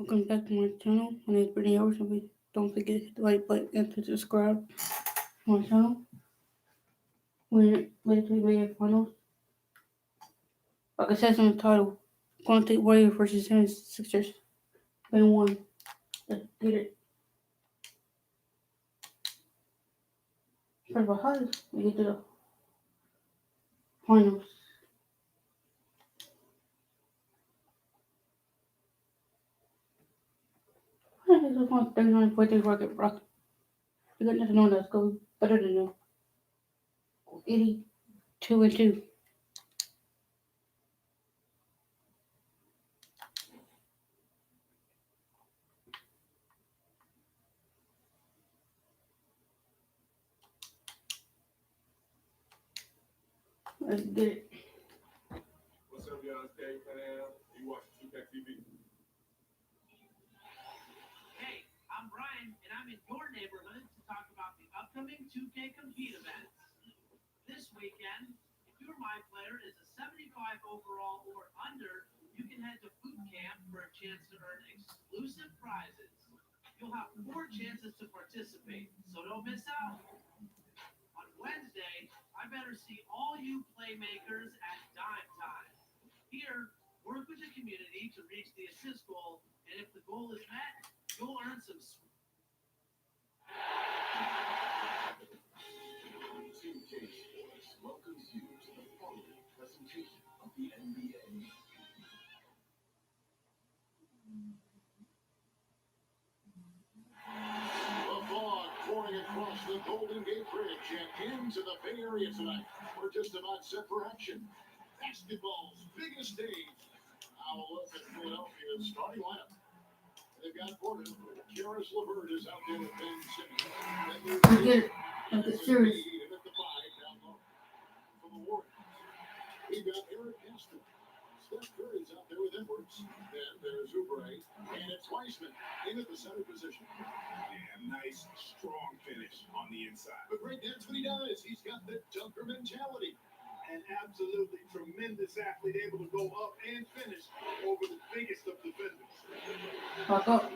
welcome back to my channel. My name is Brittany Howard. Don't forget to hit the like button and to subscribe to my channel. We're ready to the finals. Like I said in the title, Golden State Warriors versus 76sixers. Game 1. Let's get it. First of all, how did we get to the finals? I think it's on 39.3 Rocket Rock. We got nothing on us. Go better than them. 82-2. Let's get it. What's up, y'all? It's Dave Panam. You watching 2K TV? Hey, I'm Brian, and I'm in your neighborhood to talk about the upcoming 2K Compete events. This weekend, if your My Player is a 75 overall or under, you can head to boot camp for a chance to earn exclusive prizes. You'll have 4 chances to participate, so don't miss out. On Wednesday, I better see all you playmakers at dime time. Here, work with the community to reach the assist goal, and if the goal is met, you'll earn some. 2K Sports welcomes you to the following presentation of the NBA. The fog pouring across the Golden Gate Bridge and into the Bay Area tonight. We're just about set for action. Basketball's biggest stage. Now a look at Philadelphia's starting lineup. They've got Gordon. Karis LeVert is out there with Ben Simmons. Let's get it. Let's get serious. And at the 5 down low. For the Warriors, we've got Eric Castle. Steph Curry's out there with Edwards. Then there's Oubre. And it's Weissman in at the center position. Yeah, nice, strong finish on the inside. But great, that's what he does. He's got the dunker mentality. An absolutely tremendous athlete, able to go up and finish over the biggest of defenders. Back up.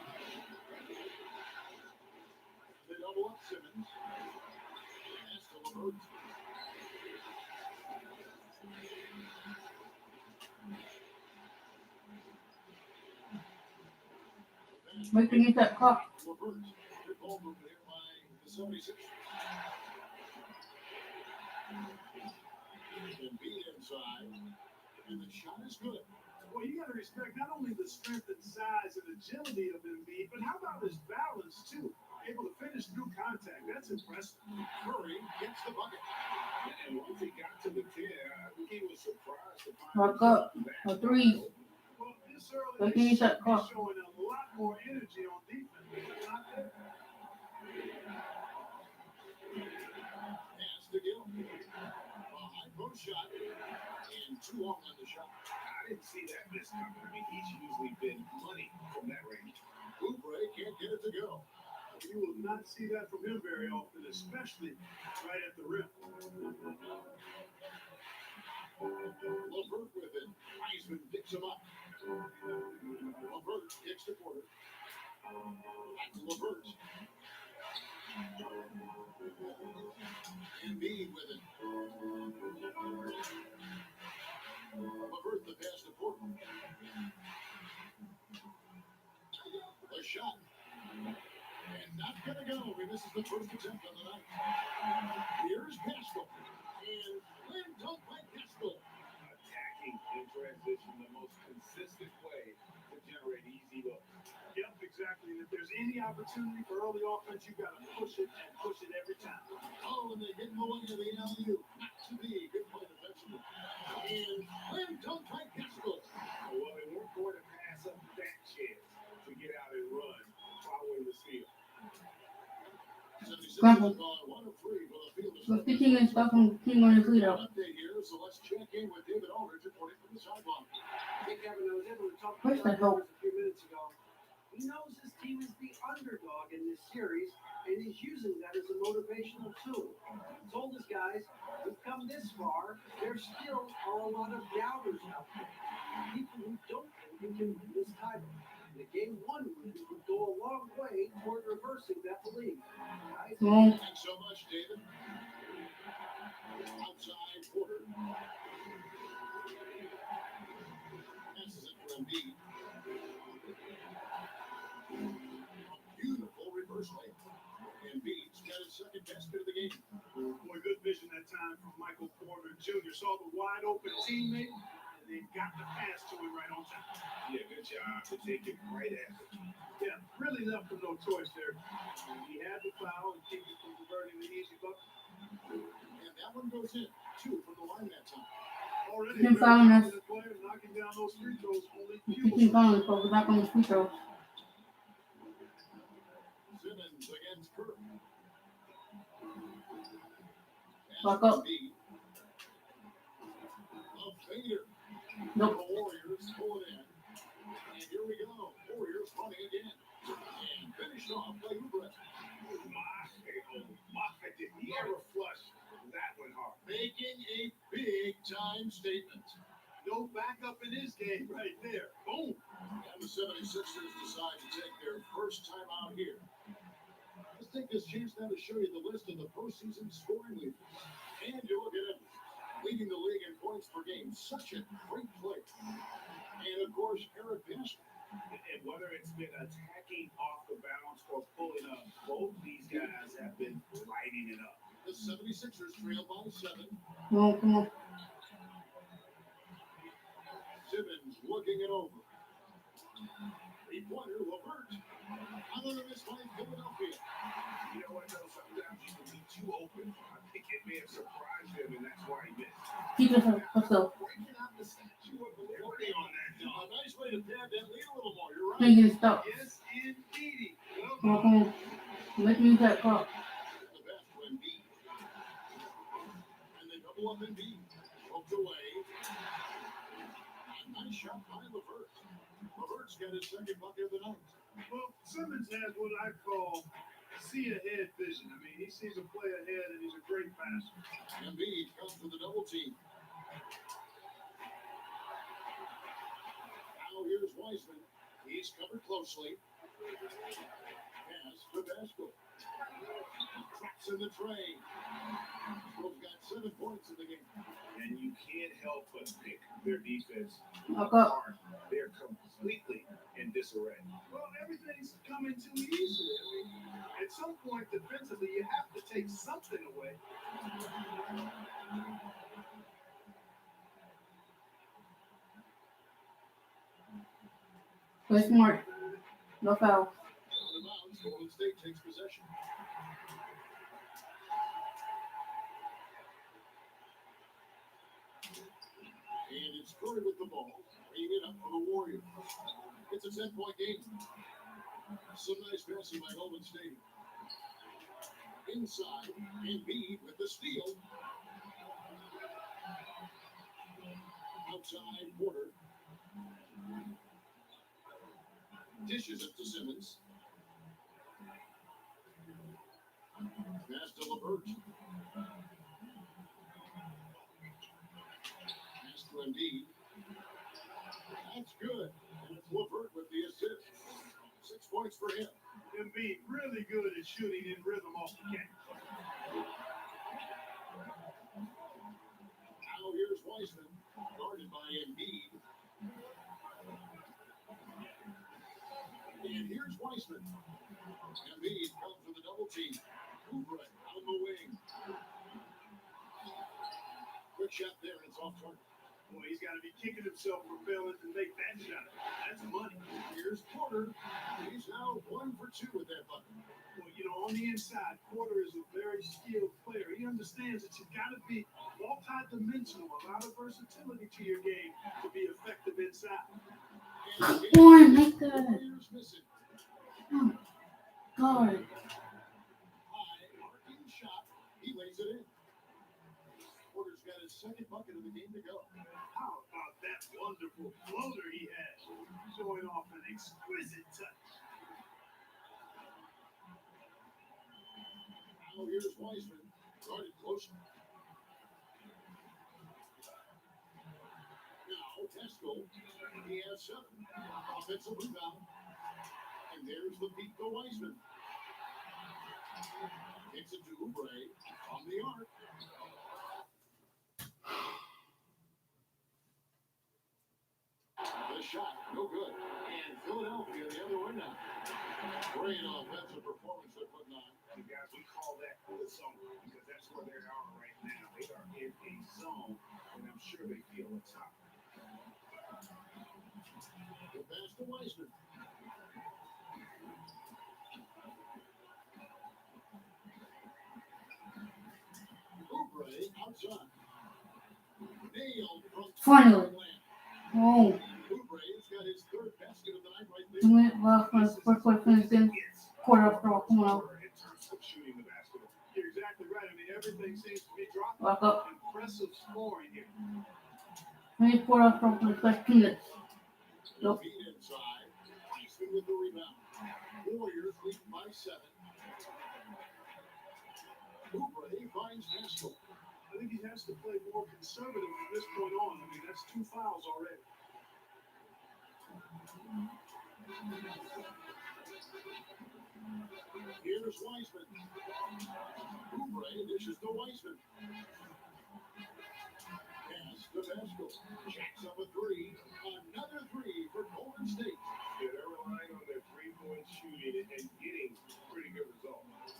They double up Simmons. Pass to LeVert. Make sure you use that clock. LeVert. Good ball movement here by the 76ers. And be inside. And the shot is good. Well, you got to respect not only the strength and size and agility of Embiid, but how about his balance, too? Able to finish through contact. That's impressive. Curry gets the bucket. And once he got to the 10, I think he was surprised to find Back up. A 3. Well, this early, Make sure you use that he's clock. showing a lot more energy on defense. It's not there. Pass to Gill. A high post shot. And 2 off on the shot. I didn't see that miss coming. I mean, he's usually been money from that range. Oubre can't get it to go. You will not see that from him very often, especially right at the rim. LeVert with it. Heisman picks him up. LeVert kicks the quarter. Back to LeVert. Embiid with it. LeVert the pass to Portland. The shot. And not gonna go. I mean, this is the first attempt on the night. Here's Pascal. And Lynn dunk by Pascal. Attacking in transition, the most consistent way to generate easy looks. Yep, exactly. And if there's any opportunity for early offense, you got to push it and push it every time. Oh, and they get in the way of the alley-oop. Not to be. Good play defensively. And Lynn dunk by Pascal. Well, they weren't going to pass up that chance to get out and run following the steal. Grandpa. Let's get you and stuff and clean on your feet out. Update here, so let's check in with David Aldridge reporting from the sideline. Hey, Kevin, I was able to talk to Where's the help? a few minutes ago. He knows his team is the underdog in this series, and he's using that as a motivational tool. He told his guys, we've come this far, there still are a lot of doubters out there. People who don't think we can win this title. The Game 1 win would go a long way toward reversing that belief. Wrong. Thanks so much, David. Outside Porter. Passes it for Embiid. Beautiful reverse layup. Embiid's got his second basket of the game. Boy, good vision that time from Michael Porter Jr. Saw the wide open teammate, and then got the pass to him right on time. Yeah, good job to take it right at him. Yeah, really left him no choice there. He had the foul and keep it from converting the easy bucket. And that one goes in. 2 from the line that time. Already Keep a very fouling us. talented player, knocking down those free throws only You fuels keep calling, so we're back on the free throws. Simmons against Kirk. Back up. Embiid. A fader. Nope. The Warriors pull it in. And here we go. Warriors running again. And finished off by Oubre. My, did he ever flush? That went hard. Making a big time statement. no backup in his game right there. Boom. And the 76ers decide to take their first time out here. Let's take this chance now to show you the list of the postseason scoring leaders. And you look at him, leading the league in points per game. Such a great player. And of course, Eric Pascal. And whether it's been attacking off the bounce or pulling up, both these guys have been lighting it up. The 76ers trail by 7. Come on. Simmons looking it over. 3-pointer, Levert. Out of this by Philadelphia. You know what, though? Sometimes you can be too open. I think it may have surprised him, and that's why he missed. Keep it up. Let's go. Breaking out the statue of the Liberty on that A dog. nice way to pad that lead a little more. You're Can't right. get stuck. Yes, indeedy. Well Come done. on. Let me use that clock. The best to Embiid. And they double up Embiid. Poked away. A nice shot by Levert. Levert's got his second bucket of the night. Well, Simmons has what I call see ahead vision. I mean, he sees a play ahead, and he's a great passer. Embiid comes with a double team. Now here's Wiseman. He's covered closely. Pass to Pascal. Traps in the tray. Pascal's got 7 points in the game. And you can't help but pick their defense Back up. apart. They're completely in disarray. Well, everything's coming too easily. I mean, at some point defensively, you have to take something away. Play smart. No foul. Out of bounds. Golden State takes possession. And it's Curry with the ball. Bringing it up for the Warriors. It's a 10-point game. Some nice passing by Golden State. Inside, Embiid with the steal. Outside, Porter. Dishes it to Simmons. Pass to Levert. Pass to Embiid. That's good. And it's Levert with the assist. 6 points for him. Embiid really good at shooting in rhythm off the catch. Now here's Wiseman, guarded by Embiid. And here's Wiseman. Embiid comes with a double team. Oubre out of the wing. Quick shot there, and it's off target. Boy, he's got to be kicking himself for failing to make that shot. That's money. Here's Porter. He's now 1 for 2 with that bucket. Well, you know, on the inside, Porter is a very skilled player. He understands that you've got to be multi-dimensional, a lot of versatility to your game to be effective inside. And One, make that. Warriors missing. God. High arcing shot. He lays it in. Porter's got his second bucket of the game to go. How about that wonderful floater he had, showing off an exquisite touch. Now here's Wiseman, guarded closely. Now Pascal, he has 7. Offensive rebound. And there's the beat to Weissman. Kicks it to Oubre on the arc. The shot, no good. And Philadelphia the other way now. Great offensive performance they're putting on. And guys, we call that the zone because that's where they are right now. They are in a zone, and I'm sure they feel the top. The pass to Weissman. Oubre outside. Nailed from Finally. Oh, Oubre's got his third basket of the night right 2 there. minutes left when the first play finished in quarter after all. Come on. In terms of shooting the basketball. You're exactly right. I mean, everything seems to be dropping. Back up. Impressive scoring here. 24 after all for the first 2 minutes. The feed inside. Weissman with the rebound. Warriors lead by 7. Oubre finds Haskell. I think he has to play more conservative from this point on. I mean, that's 2 fouls already. Here's Weissman. Oubre dishes to Weissman. Pass to Haskell. Jacks up a 3. Another 3 for Golden State. Yeah, they're relying on their three-point shooting and getting pretty good results.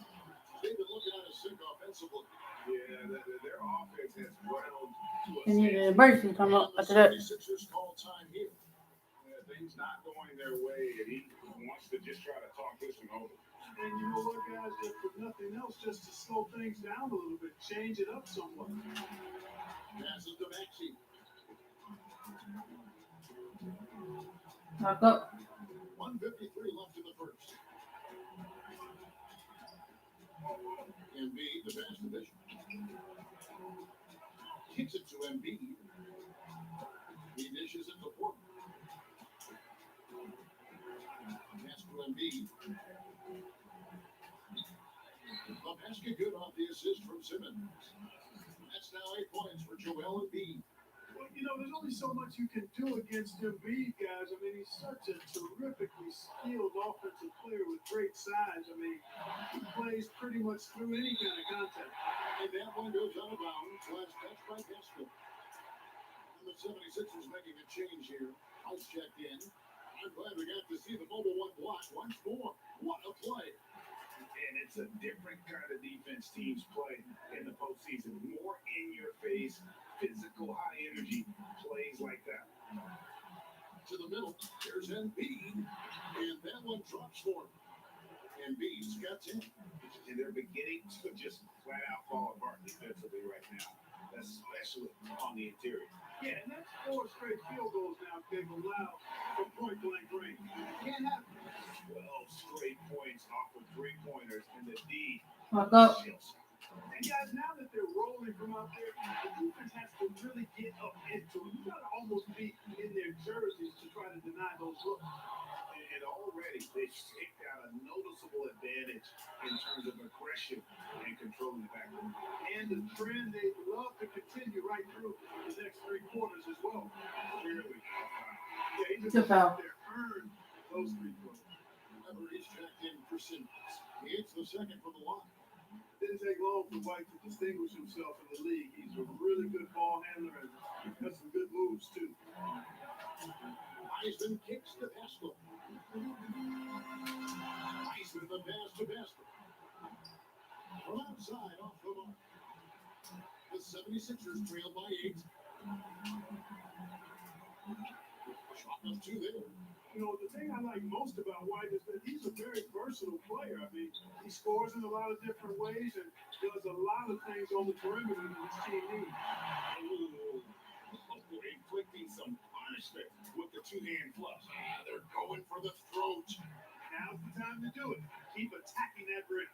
They've been looking at a sink offensively. Yeah, their offense has ground to a They need stand. an emergency time up after that. 76ers call time here. Things not going their way, and he wants to just try to talk this one over. And you know what, guys? If for nothing else, just to slow things down a little bit, change it up somewhat. Passes to Maxey. Back up. 1:53 left in the first. Embiid, the pass to Bishop. Kicks it to Embiid. He dishes it to Portland. Pass to Embiid. The basket good off the assist from Simmons. That's now 8 points for Joel Embiid. Well, you know, there's only so much you can do against Embiid, guys. I mean, he's such a terrifically skilled offensive player with great size. I mean, he plays pretty much through any kind of contact. And that one goes out of bounds. Last touch by Haskell. And the 76ers making a change here. House checked in. I'm glad we got to see the mobile one block once more. What a play. And it's a different kind of defense teams play in the postseason. More in your face, physical, high energy plays like that. To the middle. There's Embiid. And that one drops for him. Embiid's got 10. And they're beginning to just flat out fall apart defensively right now, especially on the interior. Yeah, and that's 4 straight field goals now they've allowed from point-blank range. It can't happen. 12 straight points off of three-pointers, and the D Back up. chills. And guys, now that they're rolling from out there, the defense has to really get up into it. You gotta almost be in their jerseys to try to deny those looks. And already they've staked out a noticeable advantage in terms of aggression and controlling the backcourt. And the trend they'd love to continue right through the next 3 quarters as well. Clearly, Yeah, he just Good foul. out there earned those 3 quarters. He's checked in for Simmons. He hits the second from the line. Didn't take long for White to distinguish himself in the league. He's a really good ball handler and has some good moves too. Weissman kicks to Haskell. Weissman the pass to Haskell. From outside off the mark. The 76ers trail by 8. Shot up 2 there. You know, the thing I like most about White is that he's a very versatile player. I mean, he scores in a lot of different ways and does a lot of things on the perimeter that his team needs. inflicting some punishment with the two-hand flush. They're going for the throat. Now's the time to do it. Keep attacking that rim.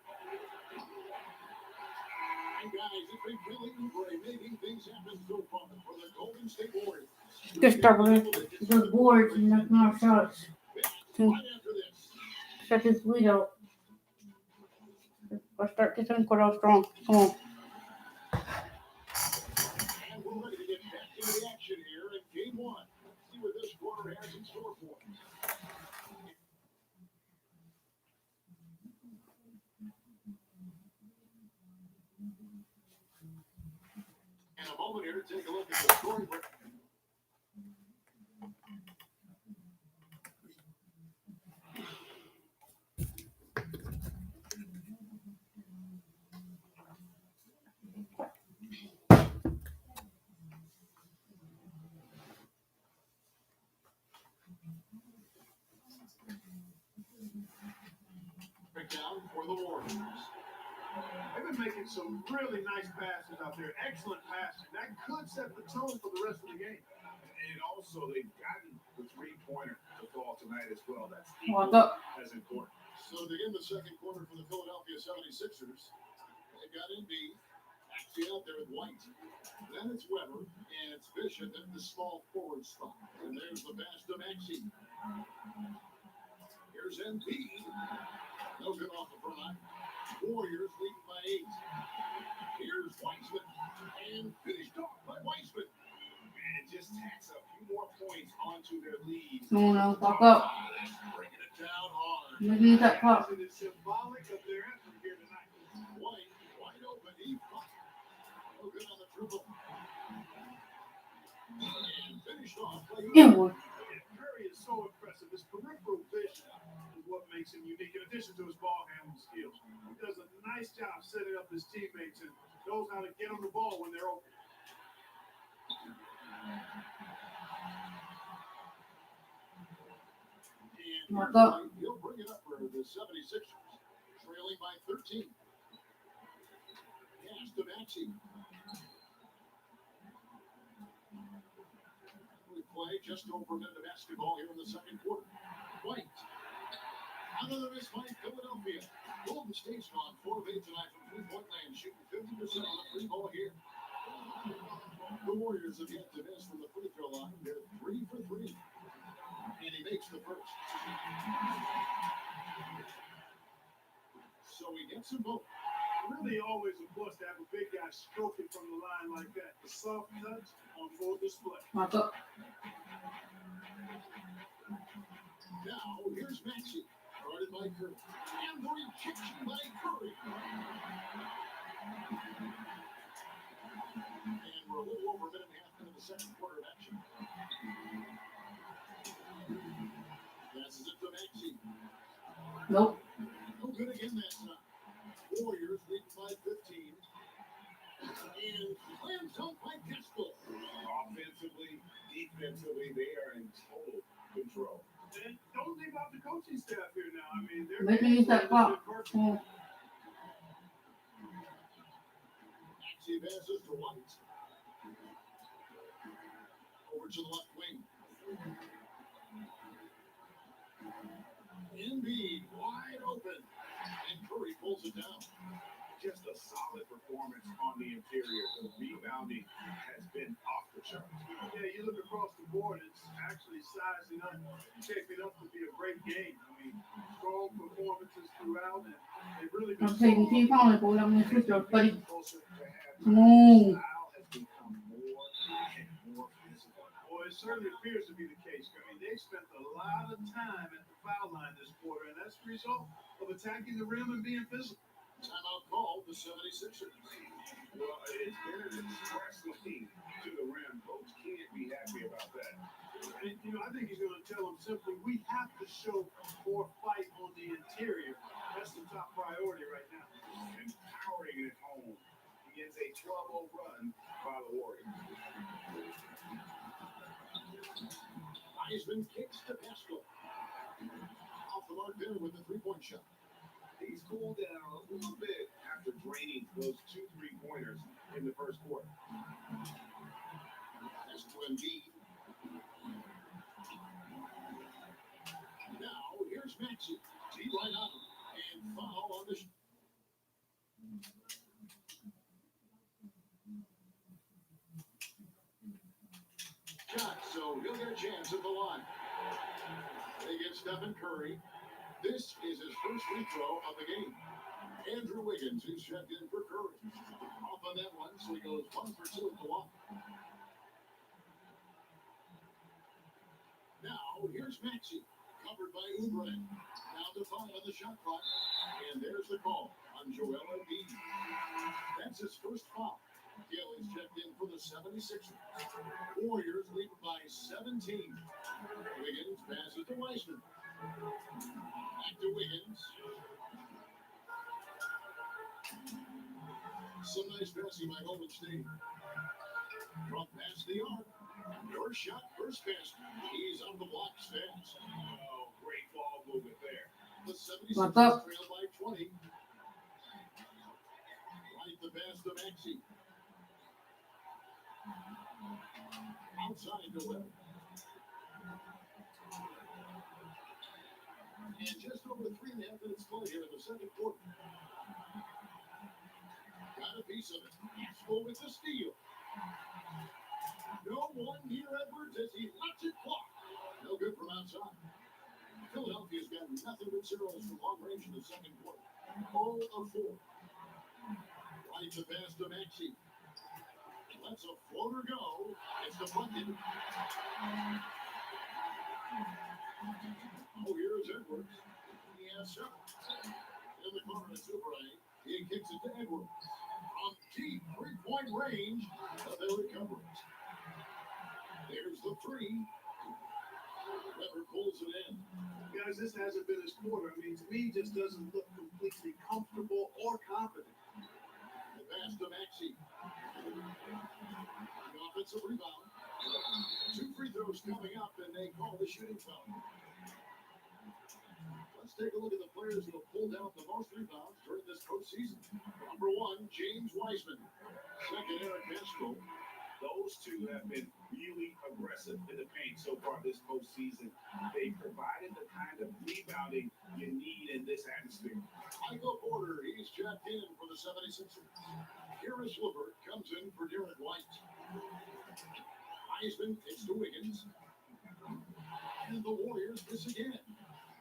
And guys, it's been Kelly Oubre making things happen so far for the Golden State Warriors. Good start with the boards and knocking off shots. Right after this. Shut this lead out. Let's start this one quarter out strong. Come on. And we're ready to get back into the action here in game 1. See what this quarter has in store for us. down for the Warriors. They've been making some really nice passes out there. Excellent passing. That could set the tone for the rest of the game. And also, they've gotten the three-pointer to fall tonight as well. That's What's up? as important. So to begin the second quarter for the Philadelphia 76ers, they've got Embiid actually out there with White. Then it's Weber, and it's Bishop at the small forward spot. And there's the pass to Maxey. Here's Embiid. No good off the front line. Warriors leading by 8. Here's Weissman. And finished off by Weissman. And just tacks a few more points onto their lead. No, no, fuck up. That's bringing it down hard. Maybe that pop. It is symbolic of their effort here tonight. White, wide open. He caught. No good on the dribble. And finished off by Yeah, boy. And Curry is so impressive. His peripheral vision is what makes him unique, in addition to his ball handling skills. He does a nice job setting up his teammates and knows how to get on the ball when they're open. And Mark up. he'll bring it up for the 76ers, trailing by 13. Pass to Maxey. We play just over a minute of basketball here in the second quarter. White. Another miss by Philadelphia. Golden State's gone 4 of 8 tonight from three-point land, shooting 50% on the free ball here. The Warriors have yet to miss from the free throw line. They're 3 for 3. And he makes the first. So he gets them both. Really always a plus to have a big guy stroking from the line like that. The soft touch on full display. What's up? Now, here's Maxey. Guarded by Curry. And the rejection by Curry. And we're a little over a minute and a half into the second quarter of action. Passes it to Maxey. Nope. No good again that time. Warriors leading by 15. And slam dunk by Gaskell. Offensively, defensively, they are in total control. And don't leave out the coaching staff here now. I mean, they're Maybe use that pop. Yeah. Maxey passes to White. Over to the left wing. Embiid wide open. And Curry pulls it down. Just a solid performance on the interior. The rebounding has been off the charts. Yeah, you look across the board, it's actually sizing up, shaping up to be a great game. I mean, strong performances throughout, and they've really been I'm taking keep on it, boy. I'm gonna switch up, buddy. Closer to halftime. Come on. Style has become more and more physical. Well, it certainly appears to be the case. I mean, they spent a lot of time at the foul line this quarter, and that's the result of attacking the rim and being physical. Timeout called the 76ers. Well, it's been an express lane to the rim. Folks can't be happy about that. And, you know, I think he's going to tell them simply, we have to show more fight on the interior. That's the top priority right now. Empowering it home. Begins a 12-0 run by the Warriors. Heisman kicks to Gaskell. Off the mark there with the three-point shot. He's cooled down a little bit after draining those 2 3-pointers in the first quarter. Pass to Embiid. Now, here's Maxey. He right on him. And foul on the shot. So he'll get a chance at the line. They get Stephen Curry. This is his first free throw of the game. Andrew Wiggins, who's checked in for Curry. Off on that one, so he goes 1 for 2 at the line. Now, here's Maxey, covered by Oubre. Down to 5 on the shot clock. And there's the call on Joel Embiid. That's his first foul. Gill is checked in for the 76ers. Warriors lead by 17. Wiggins passes to Weissman. Back to Wiggins. Some nice passing by Golden State. Drop past the arc. Your shot, first pass. He's on the blocks fast. Oh, great ball movement there. The 76ers What's up? trail by 20. 20. Right the pass to Maxey. Outside to Webb. And just over 3.5 minutes play here in the second quarter. Got a piece of it. Haskell with the steal. No one near Edwards as he lets it fly. No good from outside. Philadelphia's got nothing but zeros from long range in the second quarter. 0 of 4. Right to pass to Maxey. Lets a floater go. It's deflected. Oh, here's Edwards. He has several. In the corner to Super-A. He kicks it to Edwards. From deep three-point range, but they recover it. There's the three. Weber pulls it in. Guys, this hasn't been his quarter. I mean, to me, he just doesn't look completely comfortable or confident. The pass to Maxey. The offensive rebound. 2 free throws coming up, and they call the shooting foul. Let's take a look at the players who have pulled out the most rebounds during this postseason. Number 1, James Wiseman. Second, Eric Haskell. Those two have been really aggressive in the paint so far this postseason. They provided the kind of rebounding you need in this atmosphere. Michael Porter, he's checked in for the 76ers. Karis LeVert comes in for Derek White. Wiseman kicks to Wiggins. And the Warriors miss again.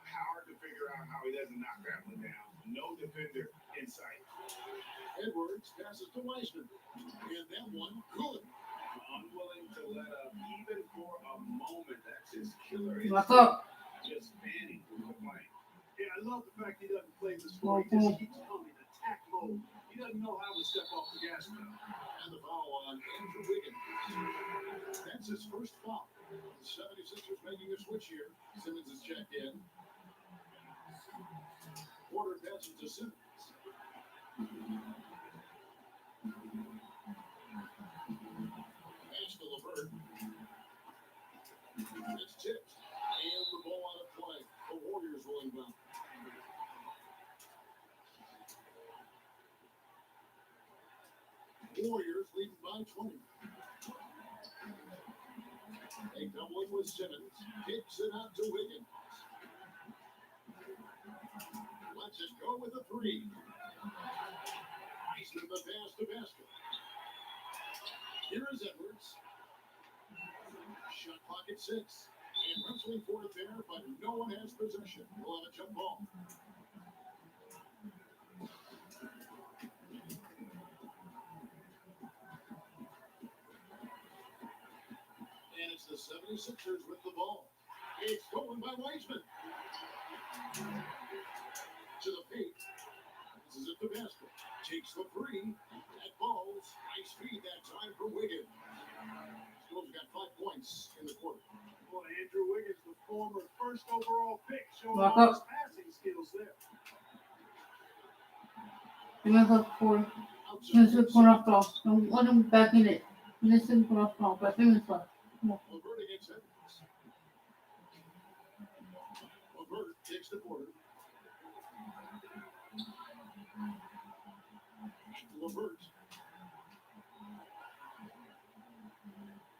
Hard to figure out how he doesn't knock that one down. No defender in sight. Edwards passes to Wiseman. And that one good. Unwilling to let up even for a moment. That's his killer Back instinct. up. Just fanning through the plane. Yeah, I love the fact he doesn't play the score. He just keeps coming, attack mode. He doesn't know how to step off the gas pedal. And the foul on Andrew Wiggins. That's his first foul. The 76ers making a switch here. Simmons is checked in. Porter passes to Simmons. Pass to LeVert. It's tipped. And the ball out of play. The Warriors will inbound. Warriors leading by 20. They double it with Simmons. Kicks it out to Wiggins. Lets it go with a three. Wiseman the pass to basket. Here is Edwards. Shot clock at 6. And wrestling for it there, but no one has possession. We'll have a jump ball. And it's the 76ers with the ball. It's stolen by Wiseman. To the paint. This is at the basket. Takes the three. That ball's nice feed that time for Wiggins. Still got 5 points in the quarter. Boy, Andrew Wiggins, the former first overall pick, showing Back off up. his passing skills there. Remember for Outside. this put off off. Don't let him back in it. This is put off off. I think it's left. LeVert against Edwards. LeVert takes the quarter. LeVert.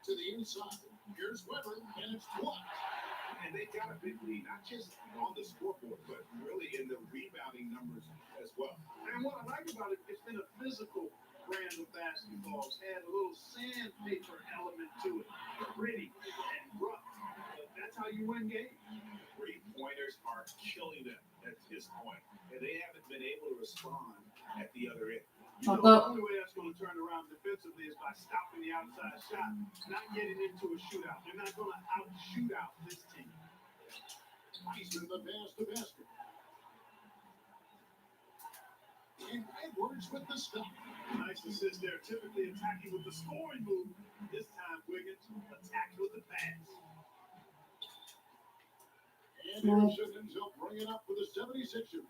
To the inside. Here's Weber, and it's blocked. And they got a big lead, not just on the scoreboard, but really in the rebounding numbers as well. And what I like about it, it's been a physical brand of basketball. It's had a little sandpaper element to it. Gritty and rough. But that's how you win games. 3-pointers are killing them at this point, and they haven't been able to respond at the other end. You know, Back up. the only way that's going to turn around defensively is by stopping the outside shot, not getting into a shootout. They're not going to out-shoot out this team. Wiseman the pass to basket. And Edwards with the stop. Nice assist there. Typically attacking with the scoring move. This time, Wiggins attacked with the pass. And here's Simmons. He'll bring it up for the 76ers.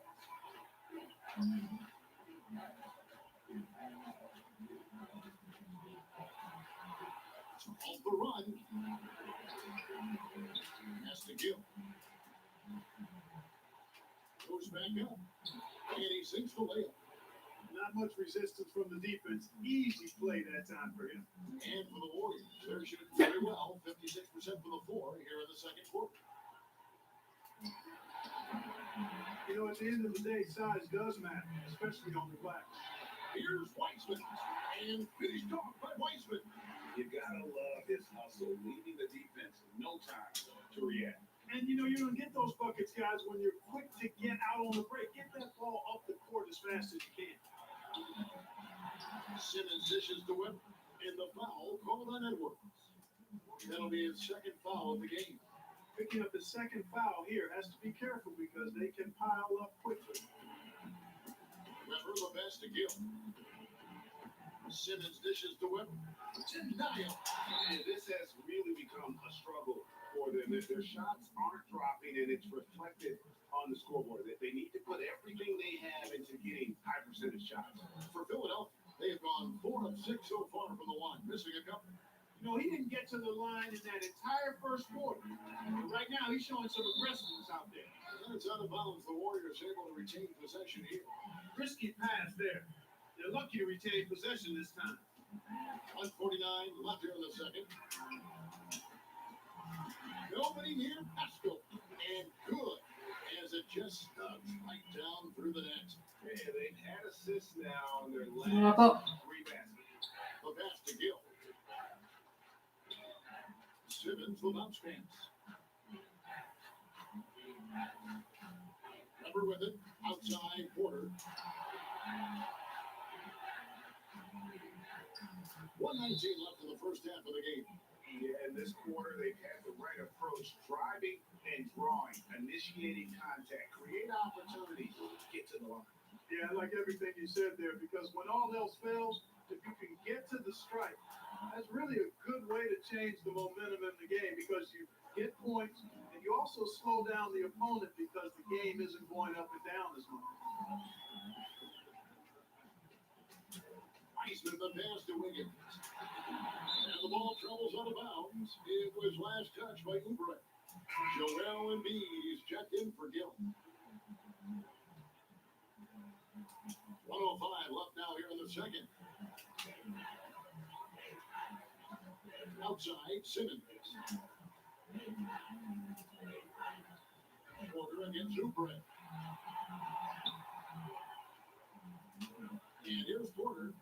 Off the run. Has to give. Goes back up. And he sinks the layup. Not much resistance from the defense. Easy play that time for him. And for the Warriors, they're shooting very well, 56% for the floor here in the second quarter. You know, at the end of the day, size does matter, especially on the glass. Here's Weissman. And finished off by Weissman. You gotta love his hustle, leaving the defense no time to react. And you know, you're going to get those buckets, guys, when you're quick to get out on the break. Get that ball up the court as fast as you can. Simmons dishes to Webber. And the foul called on Edwards. That'll be his second foul of the game. Picking up the second foul here has to be careful because they can pile up quickly. Webber the pass to Gill. Simmons dishes to Webber. Denial. And this has really become a struggle for them. Their shots aren't dropping, and it's reflected on the scoreboard. They need to put everything they have into getting high percentage shots. For Philadelphia, they have gone 4 of 6 so far from the line, missing a couple. You know, he didn't get to the line in that entire first quarter. But right now, he's showing some aggressiveness out there. And it's out of bounds. The Warriors able to retain possession here. Risky pass there. They're lucky to retain possession this time. 1:49 left here in the second. Nobody near Pascal. And good as it just snugs right down through the net. Yeah, they've had assists now in their Wrap last up. 3 baskets. The pass to Gill. Simmons the bounce pass. Webber with it. Outside Porter. 1:19 left in the first half of the game. Yeah, in this quarter, they've had the right approach, driving and drawing, initiating contact, create opportunities, get to the line. Yeah, I like everything you said there because when all else fails, if you can get to the strike, that's really a good way to change the momentum in the game because you get points and you also slow down the opponent because the game isn't going up and down as much. Weissman the pass to Wiggins. And the ball travels out of bounds. It was last touched by Oubre. Joel Embiid is checked in for Gill. 1:05 left now here in the second. Outside, Simmons. Porter against Oubre. And here's Porter.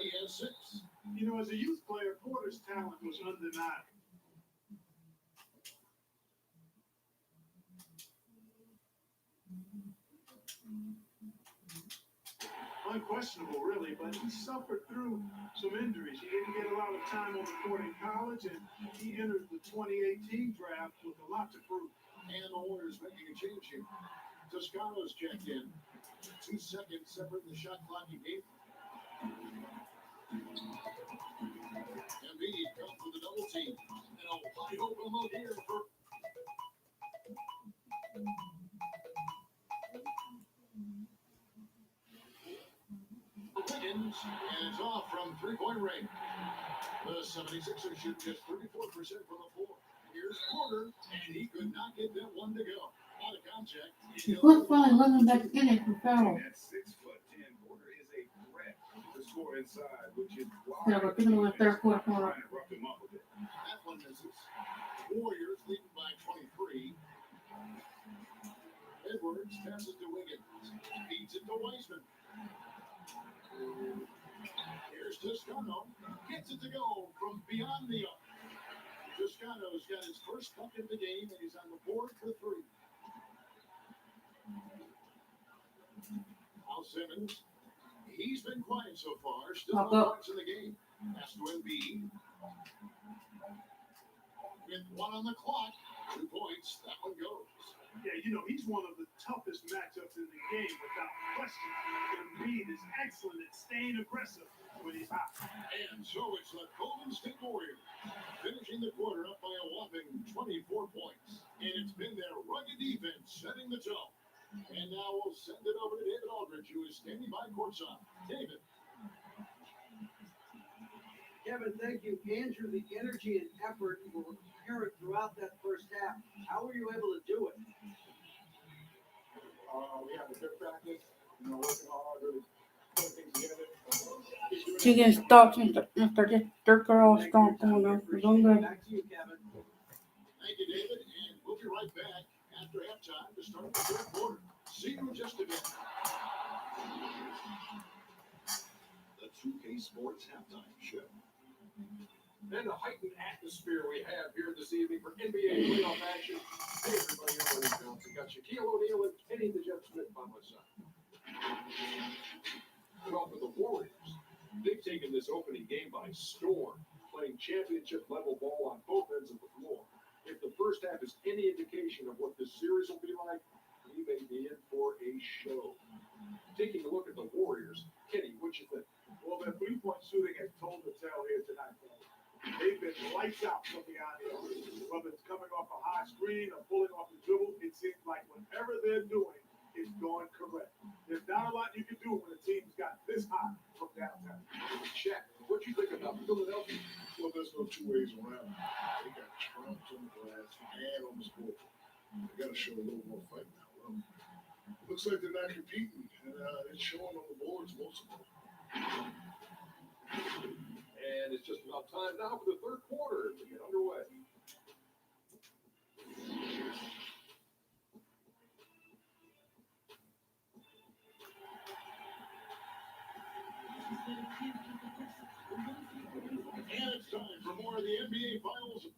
He has 6. You know, as a youth player, Porter's talent was undeniable. Unquestionable, really, but he suffered through some injuries. He didn't get a lot of time on the court in college, and he entered the 2018 draft with a lot to prove. And the Warriors making a change here. Toscano's checked in. 2 seconds separating the shot clock in game. Embiid comes with a double team. And a wide open look here for Wiggins, and it's off from three-point range. The 76ers shoot just 34% from the floor. Here's Porter, and he could not get that one to go. Out of contact. He put finally let him back in it for foul. At 6'10", Porter is a threat to score inside, which is why Yeah, we're giving him a third quarter corner. trying to rough him up a bit. That one misses. Warriors leading by 23. Edwards passes to Wiggins. Feeds it to Weissman. Here's Toscano. Gets it to go from beyond the arc. Toscano's got his first bucket of the game, and he's on the board for 3. Al Simmons. He's been quiet so far. Still Up, no up. points in the game. Pass to Embiid. With 1 on the clock. 2 points. That one goes. Yeah, you know, he's one of the toughest matchups in the game without question. Embiid is excellent at staying aggressive when he's hot. And so it's the Golden State Warriors finishing the quarter up by a whopping 24 points. And it's been their rugged defense setting the tone. And now we'll send it over to David Aldridge, who is standing by courtside. David. Kevin, thank you. Andrew, the energy and effort were apparent throughout that first half. How were you able to do it? We have a good practice. working hard, really putting things together. She gets stopped and started jerk her all strong corner. We're doing good. Back to you, Kevin. Thank you, David, and we'll be right back after halftime to start the third quarter. See you in just a bit. The 2K Sports Halftime Show. And the heightened atmosphere we have here this evening for NBA playoff action. Hey, everybody, I'm Lenny Johnson. Got Shaquille O'Neal and Kenny the Jet Smith by my side. Well, for the Warriors, they've taken this opening game by storm, playing championship-level ball on both ends of the floor. If the first half is any indication of what this series will be like, we may be in for a show. Taking a look at the Warriors, Kenny, what you think? Well, their three-point shooting has told the tale here tonight, fellas. They've been lights out from behind the arc. Whether it's coming off a high screen or pulling off the dribble, it seems like whatever they're doing is going correct. There's not a lot you can do when a team's got this high from downtown. Shaq, what you think about Philadelphia? Well, there's no two ways around it. They got trounced on the glass and on the scoreboard. They got to show a little more fight now. Well, looks like they're not competing, and it's showing on the boards most of them. And it's just about time now for the third quarter to get underway. And it's time for more of the NBA Finals.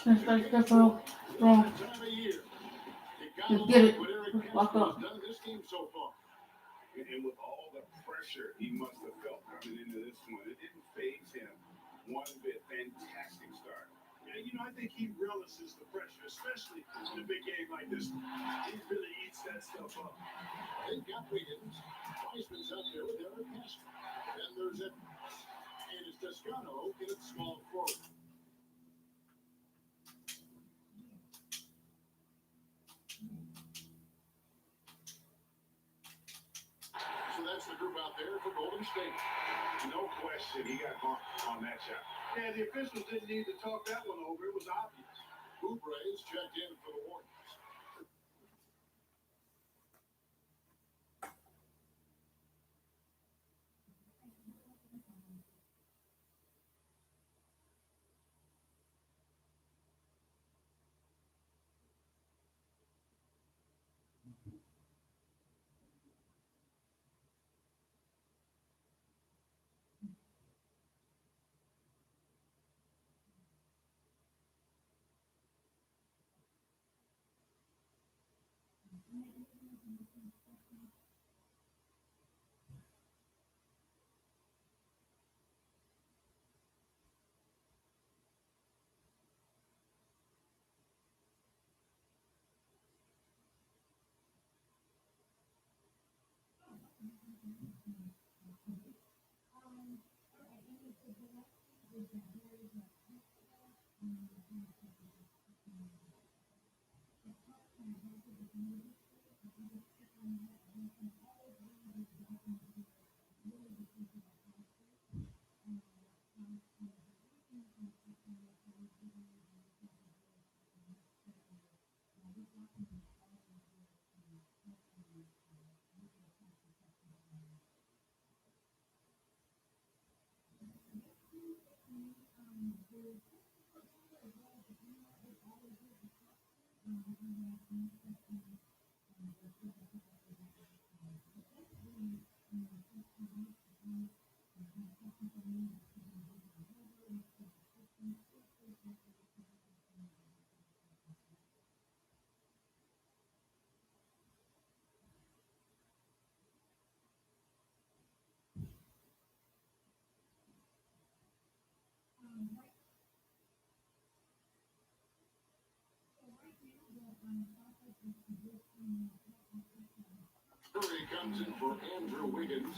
Let's step real strong. Time of year. Let's get it. Let's Lock up. done this game so far. And with all the pressure he must have felt coming into this one, it didn't faze him one bit. Fantastic start. Yeah, I think he relishes the pressure, especially in a big game like this one. He really eats that stuff up. They've got Wiggins. Weissman's out there with Eric Castro. Then there's Edwards. And it's Toscano in its small forward. So that's the group out there for Golden State. No question, he got marked on that shot. Yeah, the officials didn't need to talk that one over. It was obvious. Oubre is checked in for the Warriors. Curry comes in for Andrew Wiggins.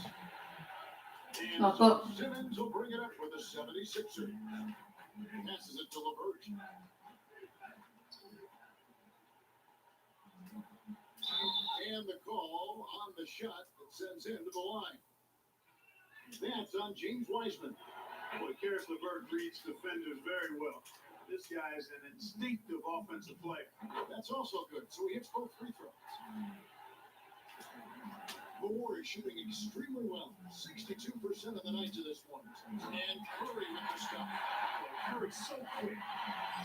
And Lock up. Simmons will bring it up for the 76ers. Passes it to LeVert. And the call on the shot that sends him to the line. That's on James Wiseman. Boy, Karis LeVert reads defenders very well. This guy is an instinctive offensive player. That's also good. So he hits both free throws. The Warriors shooting extremely well. 62% of the night to this one. And Curry with the stuff. Curry's so quick,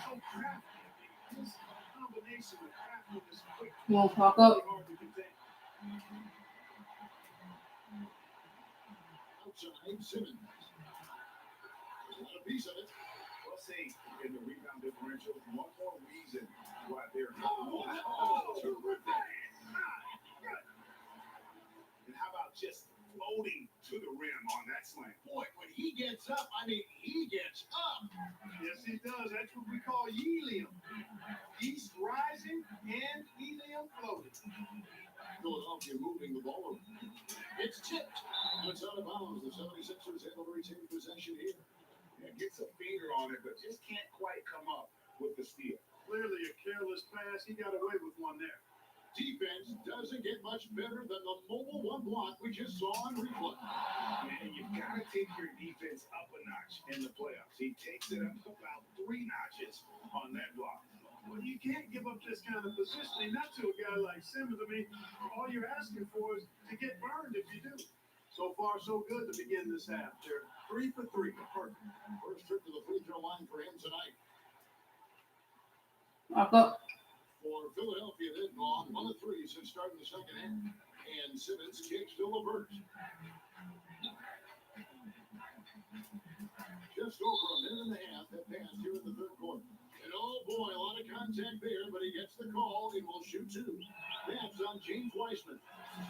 so crafty. His combination of craftiness and quick You want to talk really up? hard to contain. Outside, Simmons. Not a piece of it. Let's see, in the rebound differential, one more reason why they're Terrific. And how about just floating to the rim on that slam? Boy, when he gets up, I mean, he gets up. Yes, he does. That's what we call helium. East rising and helium floating. Philadelphia moving the ball over. It's tipped. It's out of bounds. The 76ers able to retain possession here. And gets a finger on it, but just can't quite come up with the steal. Clearly a careless pass. He got away with one there. Defense doesn't get much better than the mobile one block we just saw on replay. Man, you've got to take your defense up a notch in the playoffs. He takes it up about 3 notches on that block. Well, you can't give up this kind of positioning, not to a guy like Simmons. I mean, all you're asking for is to get burned if you do. So far, so good to begin this half. They're 3 for 3. Perfect. First trip to the free throw line for him tonight. Talk up. For Philadelphia, they've gone 1 of 3 since starting the second half. And Simmons kicks to LeVert. Just over a minute and a half have passed here in the third quarter. And oh boy, a lot of contact there, but he gets the call and will shoot 2. That's on James Wiseman.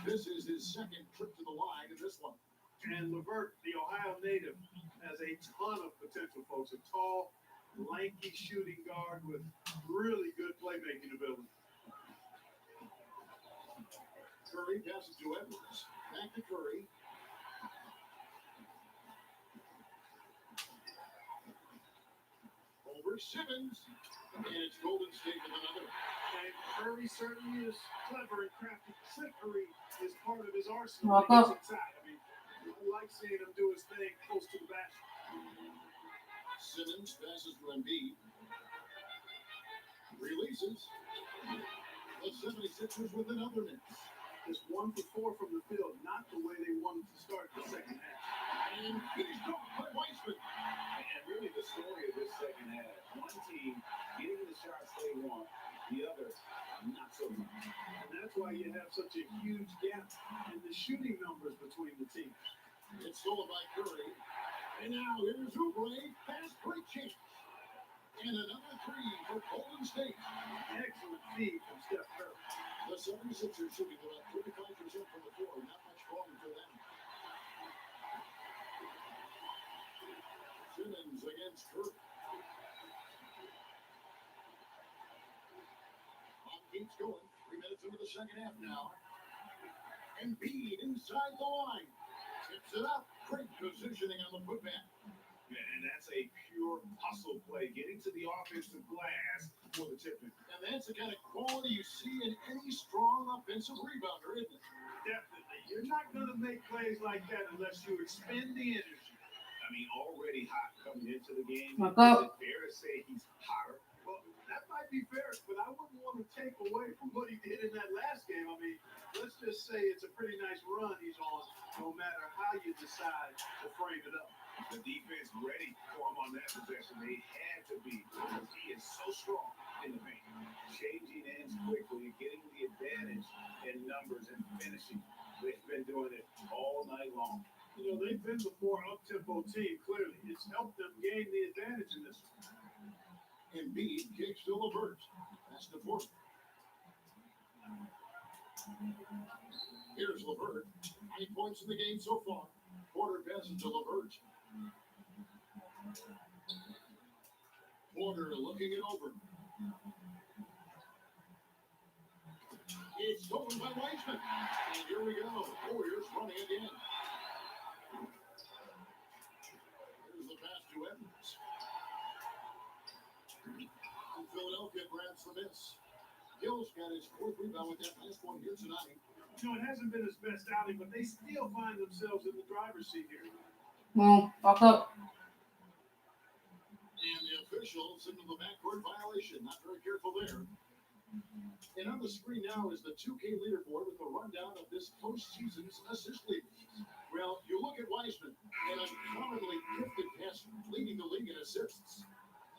This is his second trip to the line in this one. And LeVert, the Ohio native, has a ton of potential, folks. A tall, lanky shooting guard with really good playmaking ability. Curry passes to Edwards. Back to Curry. Over Simmons. And it's Golden State with another. And Curry certainly is clever and crafty. Trickery is part of his arsenal. Walk When he up. gets inside. I mean, I like seeing him do his thing close to the basket. Simmons passes to Embiid. Releases. The 76ers with another miss. Just 1 for 4 from the field, not the way they wanted to start the second half. And finished off by Wiseman. And really the story of this second half, one team getting the shots they want, the other not so much. And that's why you have such a huge gap in the shooting numbers between the teams. It's stolen by Curry. And now here's Oubre. Fast break chance. And another 3 for Golden State. Excellent feed from Steph Curry. The 76ers shooting about 35% from the floor. Not much problem for them. Simmons against Curry. Clock keeps going. 3 minutes into the second half now. Embiid inside the line. Tips it up. Great positioning on the putback. And that's a pure hustle play, getting to the offensive glass for the tip-in. And that's the kind of quality you see in any strong offensive rebounder, isn't it? Definitely. You're not going to make plays like that unless you expend the energy. I mean, already hot coming into the game. Walk Is up. it fair to say he's hotter? Well, that might be fair, but I wouldn't want to take away from what he did in that last game. I mean, let's just say it's a pretty nice run he's on, no matter how you decide to frame it up. The defense ready for him on that possession. They had to be because he is so strong in the paint. Changing ends quickly, getting the advantage in numbers and finishing. They've been doing it all night long. You know, they've been the more up-tempo team, clearly. It's helped them gain the advantage in this one. Embiid kicks to LeVert. That's the fourth. Here's LeVert. 9 points in the game so far. Porter passes to LeVert. Porter looking it over. It's stolen by Wiseman. And here we go. Warriors running again. Here's the pass to Edwards. That's the miss. Gill's got his fourth rebound with that last one here tonight. You know, it hasn't been his best outing, but they still find themselves in the driver's seat here. Well, fuck up. And the official signaled the backcourt violation. Not very careful there. And on the screen now is the 2K leaderboard with a rundown of this postseason's assist leaders. Well, you look at Wiseman, an uncommonly gifted passer, leading the league in assists.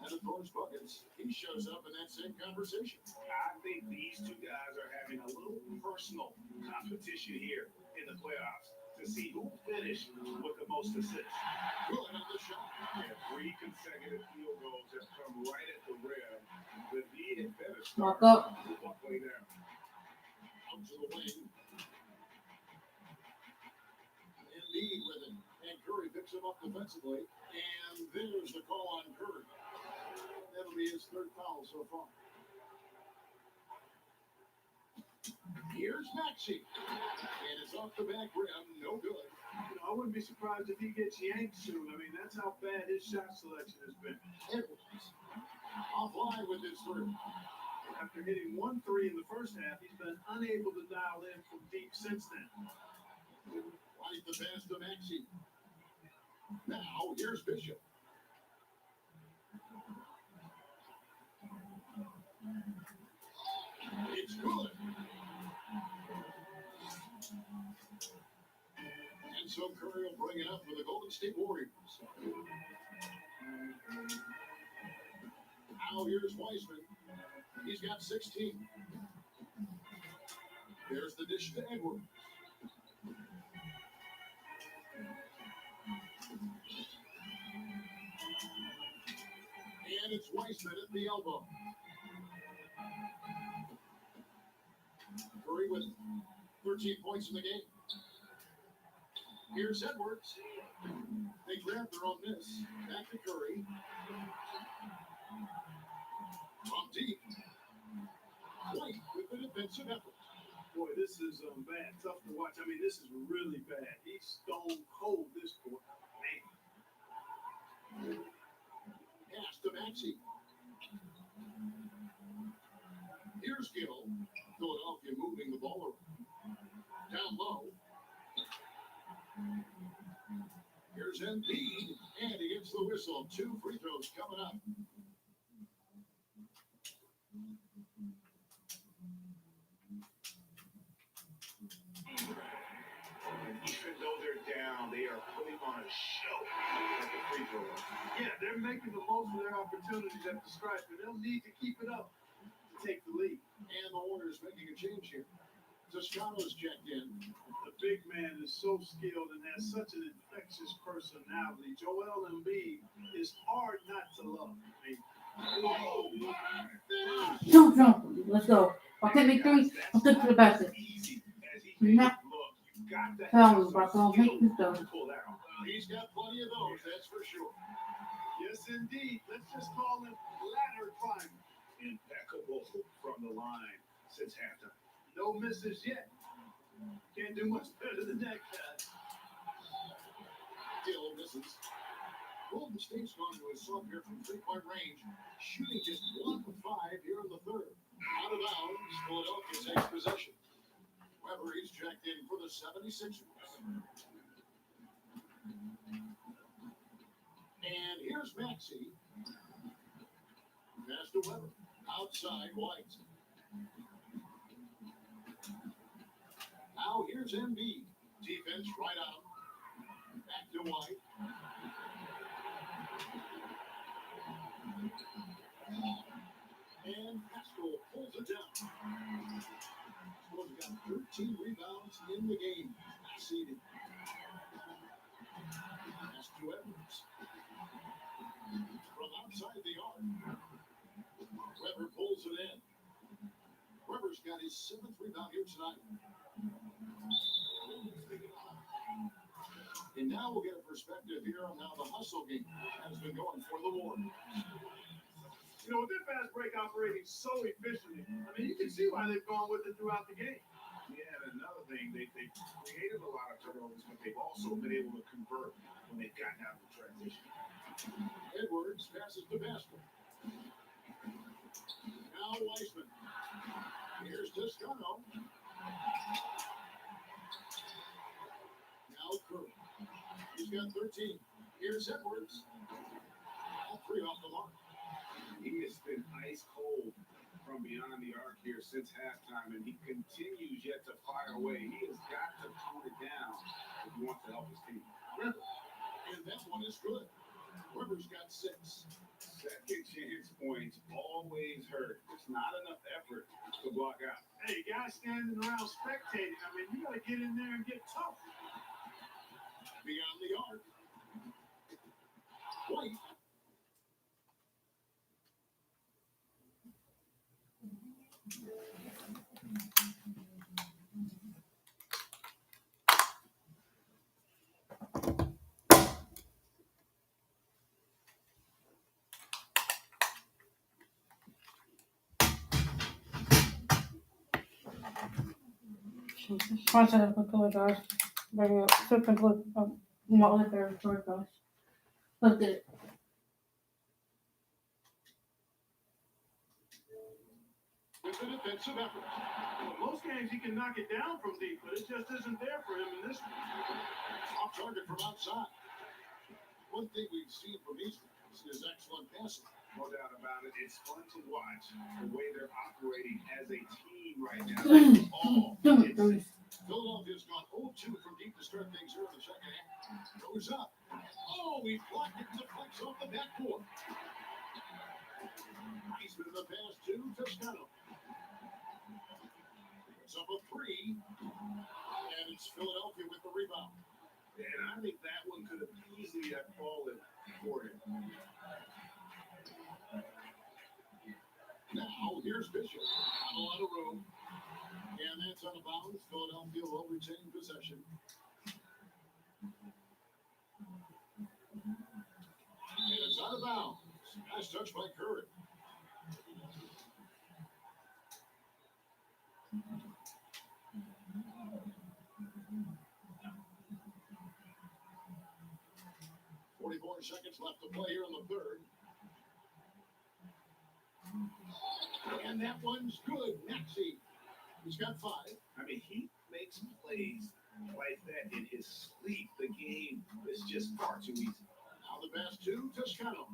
And of course, buckets. He shows up in that same conversation. I think these two guys are having a little personal competition here in the playoffs to see who finished with the most assists. Good on the shot. Yeah, 3 consecutive field goals have come right at the rim. The D had better start Fuck up. with one play down. Out to the wing. And lead with it. And Curry picks him up defensively. And there's the call on Curry. That'll be his third foul so far. Here's Maxey. And it's off the back rim. No good. You know, I wouldn't be surprised if he gets yanked soon. I mean, that's how bad his shot selection has been. Edwards. Offline with his three. After hitting 1 3 in the first half, he's been unable to dial in from deep since then. Right the pass to Maxey. Now, here's Bishop. It's good. And so Curry will bring it up for the Golden State Warriors. Now here's Wiseman. He's got 16. There's the dish to Edwards. And it's Wiseman at the elbow. Curry with 13 points in the game. Here's Edwards. They grab their own miss. Back to Curry. From deep. White with the defensive effort. Boy, this is bad. Tough to watch. I mean, this is really bad. He's stone cold this quarter. Man. Pass to Maxey. Here's Gill. Philadelphia moving the ball around. Down low. Here's Embiid. And he gets the whistle. 2 free throws coming up. Even though they're down, they are putting on a show at the free throw line. Yeah, they're making the most of their opportunities at the stripe, and they'll need to keep it up to take the lead. And the Warriors making a change here. Toscano's checked in. The big man is so skilled and has such an infectious personality. Joel Embiid is hard not to love. Jump, jump. Let's go. I'll take me 3. I'll take to the basket. Easy as he Nah. look, you got to Tell have me, some bro. I'll make skill this stuff. to pull that off. He's got plenty of those, that's for sure. Yes, indeed. Let's just call him ladder climber. Impeccable from the line since halftime. No misses yet. Can't do much better than that guy. Gill misses. Golden State's gone to a slump here from 3-point range, shooting just 1 of 5 here in the third. Out of bounds, Philadelphia takes possession. Weber, he's checked in for the 76ers. And here's Maxey. Pass to Weber. Outside White. Now here's Embiid. Defense right on him. Back to White. And Pascal pulls it down. Pascal's got 13 rebounds in the game. Seeded. Pass to Edwards. From outside the arc. Weber pulls it in. Weber's got his 7th rebound here tonight. And now we'll get a perspective here on how the hustle game has been going for the Warriors. You know, with their fast break operating so efficiently, I mean, you can see why they've gone with it throughout the game. Yeah, and another thing, they've created a lot of turnovers, but they've also been able to convert when they've gotten out of the transition. Edwards passes to Pascal. Now Weissman. Here's Toscano. Now Curry. He's got 13. Here's Edwards. All three off the mark. He has been ice cold from beyond the arc here since halftime, and he continues yet to fire away. He has got to tone it down if he wants to help his team. Weber. And that one is good. Weber's got 6. Second chance points always hurt. It's not enough effort to block out. Hey, guys standing around spectating. I mean, you got to get in there and get tough. Beyond the arc. White. I said I apologize. Very flipping flip. My other favorite story, guys. Let's get it. With the defensive effort. Well, most games he can knock it down from deep, but it just isn't there for him in this one. Off target from outside. One thing we've seen from Eastern is excellent passing. No doubt about it. It's fun to watch the way they're operating as a team right now. Philadelphia's gone 0-2 from deep to start things here in the second half. Goes up. Oh, he blocked it and deflects off the backboard. Weissman in the pass to Toscano. It's up a 3. And it's Philadelphia with the rebound. And I think that one could have easily have fallen for him. Now, here's Bishop. Not a lot of room. And that's out of bounds. Philadelphia will retain possession. And it's out of bounds. Nice touch by Curry. Seconds left to play here in the third. And that one's good. Maxey. He's got 5. I mean, he makes plays like that in his sleep. The game is just far too easy. Now the pass to Toscano.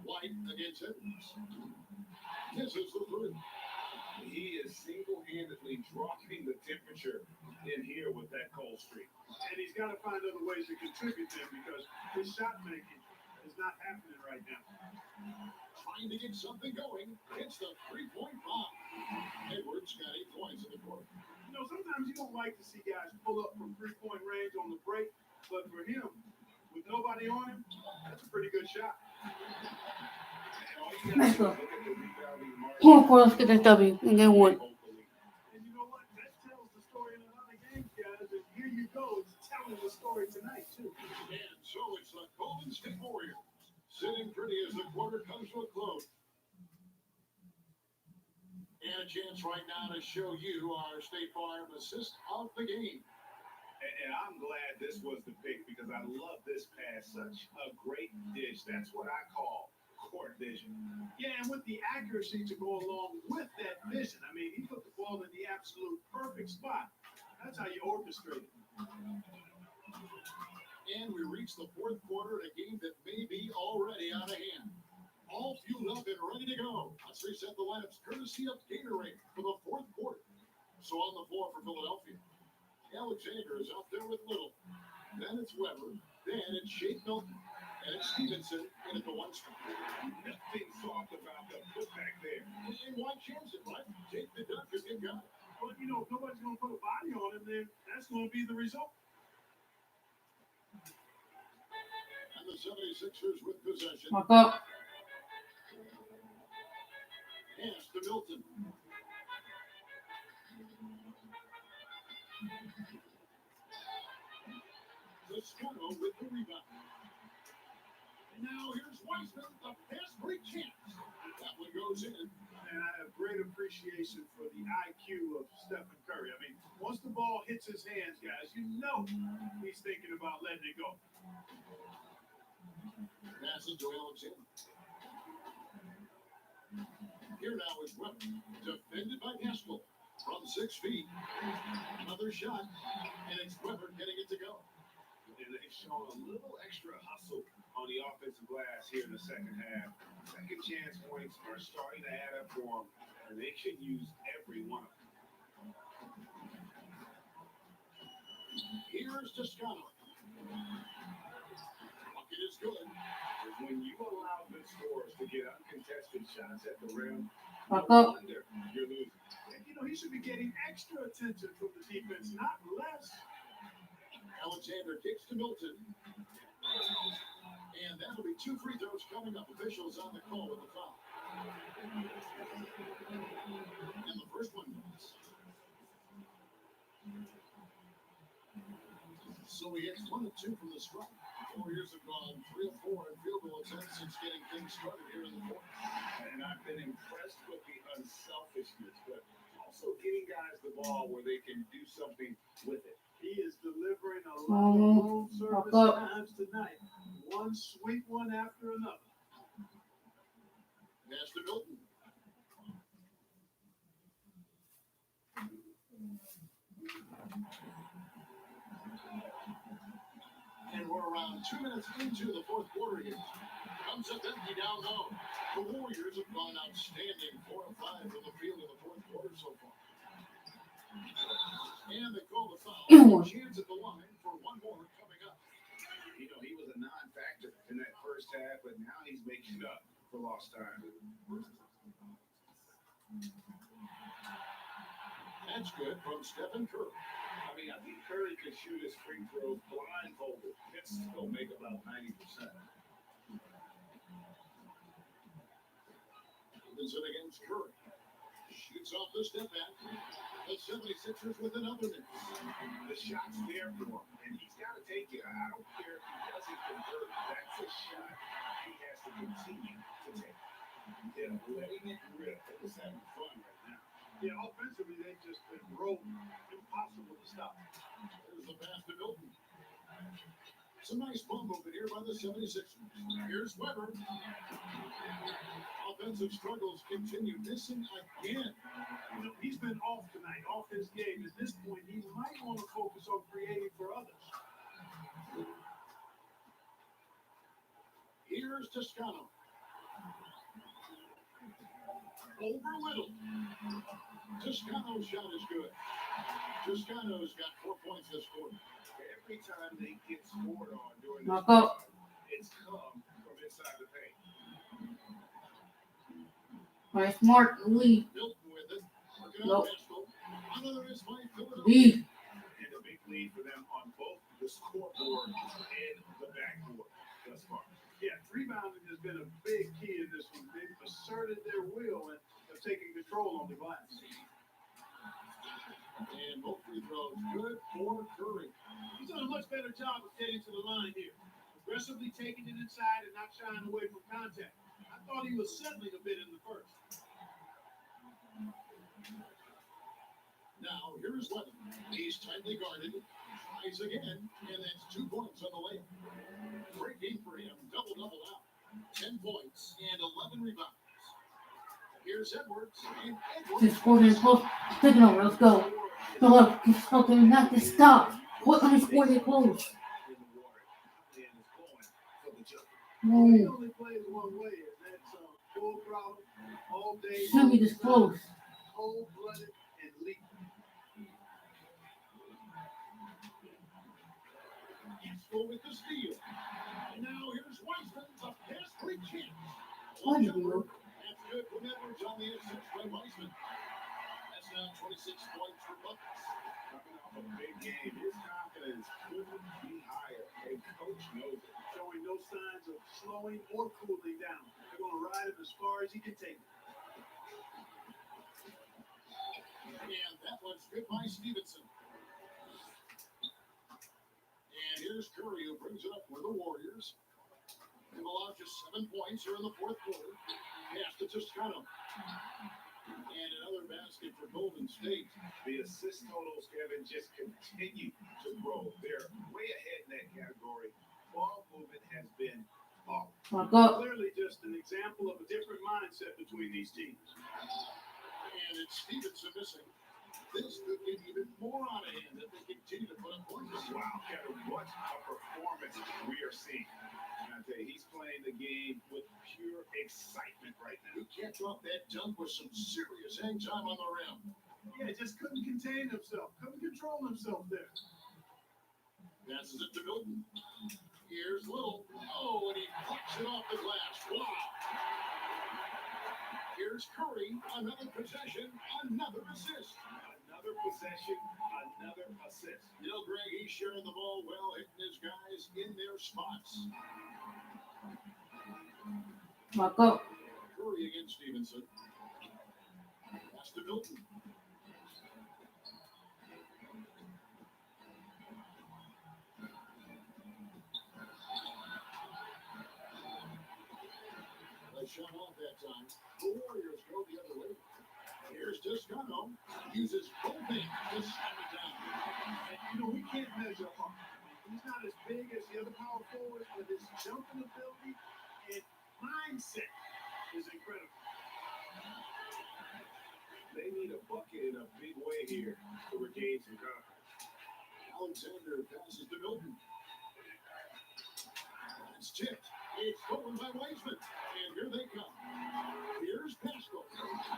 White against Edwards. Misses the 3. He is single-handedly dropping the temperature in here with that cold streak. And he's got to find other ways to contribute to him because his shot making is not happening right now. Trying to get something going. It's the 3-point bomb. Edwards got 8 points in the quarter. You know, sometimes you don't like to see guys pull up from 3-point range on the break, but for him, with nobody on him, that's a pretty good shot. Let's go. Let's get this W and then one. And you know what? That tells the story in a lot of games, guys. And here you go. It's telling the story tonight, too. And so it's the Golden State Warriors sitting pretty as the quarter comes to a close. And a chance right now to show you our State Farm assist of the game. And I'm glad this was the pick because I love this pass. Such a great dish. That's what I call court vision. Yeah, and with the accuracy to go along with that vision. I mean, he put the ball in the absolute perfect spot. That's how you orchestrate it. And we reach the fourth quarter in a game that may be already out of hand. All fueled up and ready to go. Let's reset the lineups courtesy of Gatorade for the fourth quarter. So on the floor for Philadelphia, Alexander is out there with Little. Then it's Weber. Then it's Shake Milton. And it's Stevenson in at the 1 spot. Nothing soft about the putback there. And why chance it, right? Take the dunk if you got it. Well, you know, if nobody's going to put a body on him, then that's going to be the result. And the 76ers with possession. Walk up. Pass to Milton. Toscano with the rebound. And now here's Weissman, the pass break chance. That one goes in. And I have great appreciation for the IQ of Stephen Curry. I mean, once the ball hits his hands, guys, you know he's thinking about letting it go. Passes to Alexander. Here now is Weber. Defended by Haskell. From 6 feet. Another shot. And it's Weber getting it to go. And they've shown a little extra hustle on the offensive glass here in the second half. Second chance points are starting to add up for them, and they should use every one of them. Here's Toscano. Bucket is good. When you allow good scores to get uncontested shots at the rim, Back no up. wonder you're losing. And, he should be getting extra attention from the defense, not less. Alexander kicks to Milton. And that'll be 2 free throws coming up. Officials on the call with the foul. And the first one goes. So he hits 1 of 2 from the stripe. Warriors have gone 3 of 4 in field goal attempts since getting things started here in the fourth. And I've been impressed with the unselfishness, but also getting guys the ball where they can do something with it. He is delivering a lot of home service up. times tonight. One sweet one after another. Pass to Milton. And we're around 2 minutes into the fourth quarter here. Comes up empty down low. The Warriors have gone outstanding 4 of 5 from the field in the fourth quarter so far. And they call the foul. Chance at the line for one more coming up. He was a non-factor in that first half, but now he's making up for lost time. That's good from Stephen Curry. I think Curry could shoot his free throws blindfolded and still make about 90%. Robinson against Curry. Shoots off the step back. The 76ers with another miss. The shot's there for him, and he's got to take it. I don't care if he doesn't convert. That's a shot he has to continue to take. Yeah, letting it rip. They're just having fun right now. Yeah, offensively, they've just been rolling. Impossible to stop. There's the pass to Milton. Some nice ball movement here by the 76ers. Here's Weber. Offensive struggles continue. Missing again. He's been off tonight, off his game. At this point, he might want to focus on creating for others. Here's Toscano. Over Little. Toscano's shot is good. Toscano's got 4 points this quarter. Every time they get scored on during this Knock up. it's come from inside the paint. Nice mark. Lead. Milton with it. Working Nope. on Haskell. Another is by Philadelphia. Lead. And a big lead for them on both the scoreboard and the backboard thus far. Yeah, rebounding has been a big key in this one. They've asserted their will and have taken control on the glass. And both free throws good for Curry. He's done a much better job of getting to the line here. Aggressively taking it inside and not shying away from contact. I thought he was settling a bit in the first. Now, here's Levin. He's tightly guarded. Tries again, and that's 2 points on the layup. Great game for him. Double-double out. 10 points and 11 rebounds. Here's Edwards. And Edwards. Just score this close. Take it over. Let's go. Go up. Keep smoking. Not to stop. What on his score they close? In the water and is going for the jump. He Move. only plays one way, and that's full throttle all day. Should be this close. Cold-blooded and lethal. Haskell with the steal. And now here's Weissman. The pass break chance. What do you do? That's good from Edwards on the assist by Weissman. That's now 26 points for Buckets. Coming off a big game, his confidence couldn't be higher. And coach knows it. Showing no signs of slowing or cooling down. They're going to ride him as far as he can take it. And that one's good by Stevenson. And here's Curry who brings it up for the Warriors. They've allowed just 7 points here in the fourth quarter. Pass to Toscano. And another basket for Golden State. The assist totals, Kevin, just continue to grow. They're way ahead in that category. Ball movement has been off. Back up. Clearly just an example of a different mindset between these teams. And it's Stevenson missing. This could get even more out of hand if they continue to put up points. Wow, Kevin, what a performance we are seeing. And I tell you, he's playing the game with pure excitement right now. He kept off that dunk with some serious hang time on the rim. Yeah, just couldn't contain himself, couldn't control himself there. Passes it to Milton. Here's Little. Oh, and he plucks it off the glass. Wow. Here's Curry. Another possession, another assist. Another possession, another assist. You know, Greg, he's sharing the ball well, hitting his guys in their spots. Back up. Curry against Stevenson. Pass to Milton. They shut off that time. The Warriors go the other way. Here's Toscano. Uses both hands to slam it down. And, you know, we can't measure up. He's not as big as the other power forwards, but his jumping ability and mindset is incredible. They need a bucket in a big way here to regain some confidence. Alexander passes to Milton. It's tipped. It's stolen by Weisman. And here they come. Here's Pascal.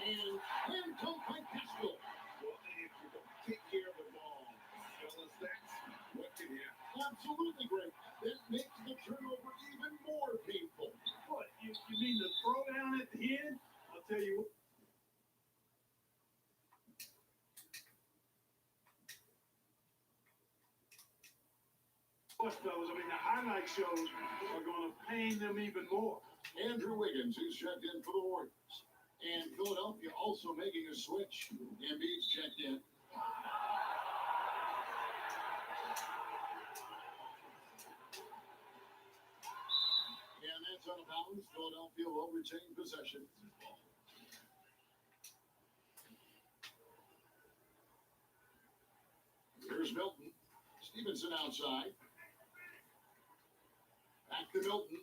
And dunked by Pascal. Well, if you don't take care of the ball, fellas, that's what can happen. Absolutely great. That makes the turnover even more painful. What, you mean the throwdown at the end? I'll tell you what. Fellas, I mean, the highlight shows are going to pain them even more. Andrew Wiggins, who's checked in for the Warriors. And Philadelphia also making a switch. Embiid's checked in. And that's out of bounds. Philadelphia will retain possession. Here's Milton. Stevenson outside. Back to Milton.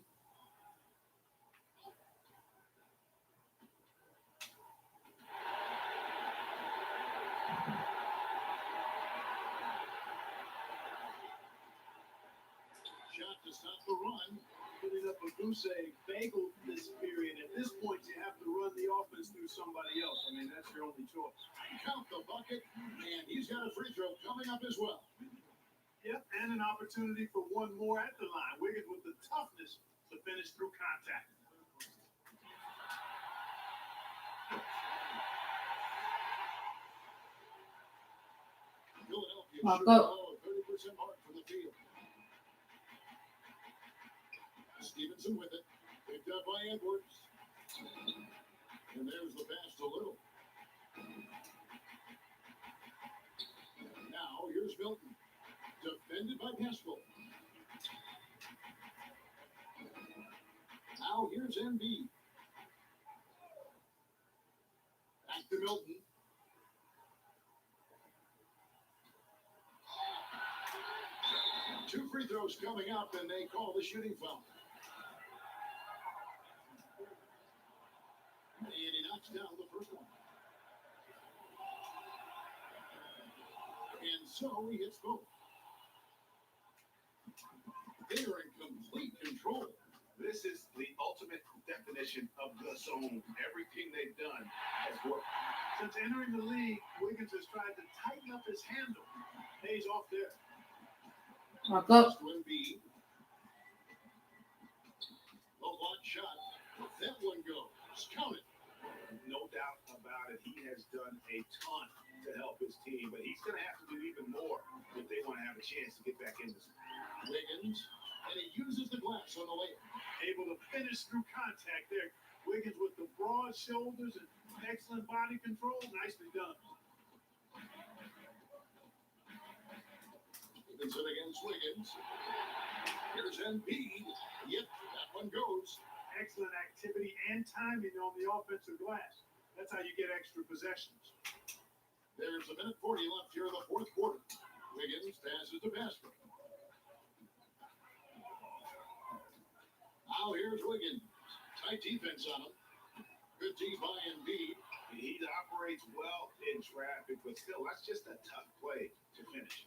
Shot to stop the run. Putting up a goose egg bagel this period. At this point, you have to run the offense through somebody else. I mean, that's your only choice. Count the bucket. And he's got a free throw coming up as well. Yep, and an opportunity for one more at the line. Wiggins with the toughness to finish through contact. Philadelphia Mark shooting the up. ball at 30% mark from the field. Stevenson with it. Picked up by Edwards. And there's the pass to Little. Now here's Milton. Defended by Pascal. Now here's Embiid. Back to Milton. Two free throws coming up, and they call the shooting foul. And he knocks down the first one. And so he hits both. They are in complete control. This is the ultimate definition of the zone. Everything they've done has worked. Since entering the league, Wiggins has tried to tighten up his handle. Pays off there. Back up. To Embiid. A block shot. That one goes. Count it. No doubt about it. He has done a ton to help his team, but he's going to have to do even more if they want to have a chance to get back in this. Wiggins. And he uses the glass on the layup. Able to finish through contact there. Wiggins with the broad shoulders and excellent body control. Nicely done. Stevenson against Wiggins. Here's Embiid. Yep, that one goes. Excellent activity and timing on the offensive glass. That's how you get extra possessions. There's a minute 40 left here in the fourth quarter. Wiggins passes to Pascal. Now here's Wiggins. Tight defense on him. Good D by Embiid. He operates well in traffic, but still, that's just a tough play to finish.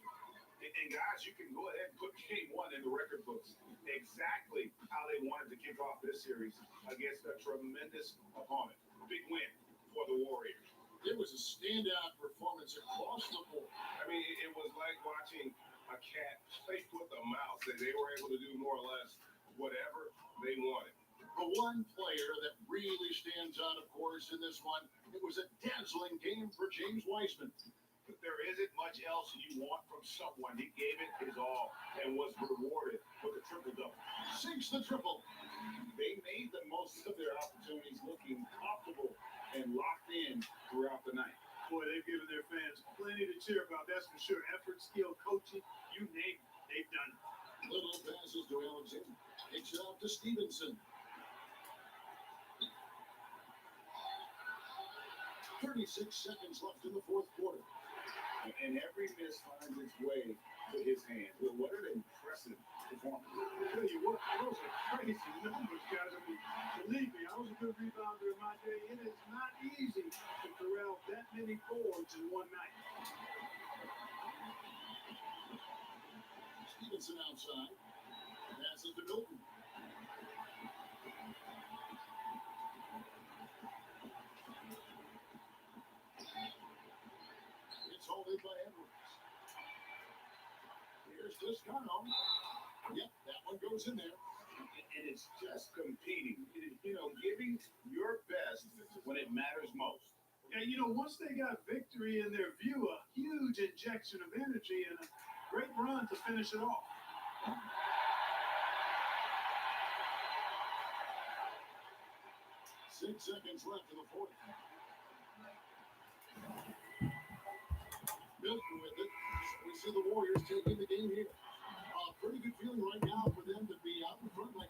And guys, you can go ahead and put game one in the record books. Exactly how they wanted to kick off this series against a tremendous opponent. Big win for the Warriors. It was a standout performance across the board. I mean, it was like watching a cat play with a mouse. They were able to do more or less whatever they wanted. The one player that really stands out, of course, in this one, it was a dazzling game for James Wiseman. But there isn't much else you want from someone. He gave it his all and was rewarded with a triple-double. Sinks the triple. They made the most of their opportunities, looking comfortable and locked in throughout the night. Boy, they've given their fans plenty to cheer about, that's for sure. Effort, skill, coaching, you name it, they've done it. Little passes to Alexander. Takes it off to Stevenson. 36 seconds left in the fourth quarter. And every miss finds its way to his hands. Well, what an impressive performance. I tell you what, those are crazy numbers, guys. I mean, believe me, I was a good rebounder in my day. It is not easy to corral that many boards in one night. Stevenson outside. Passes to Milton. It's hauled in by Edwards. Here's Toscano. Yep, that one goes in there. And it's just competing, giving your best when it matters most. And once they got victory in their view, a huge injection of energy and a great run to finish it off. 6 seconds left in the fourth. Milton with it. We see the Warriors taking the game here. Pretty good feeling right now for them to be out in front like this.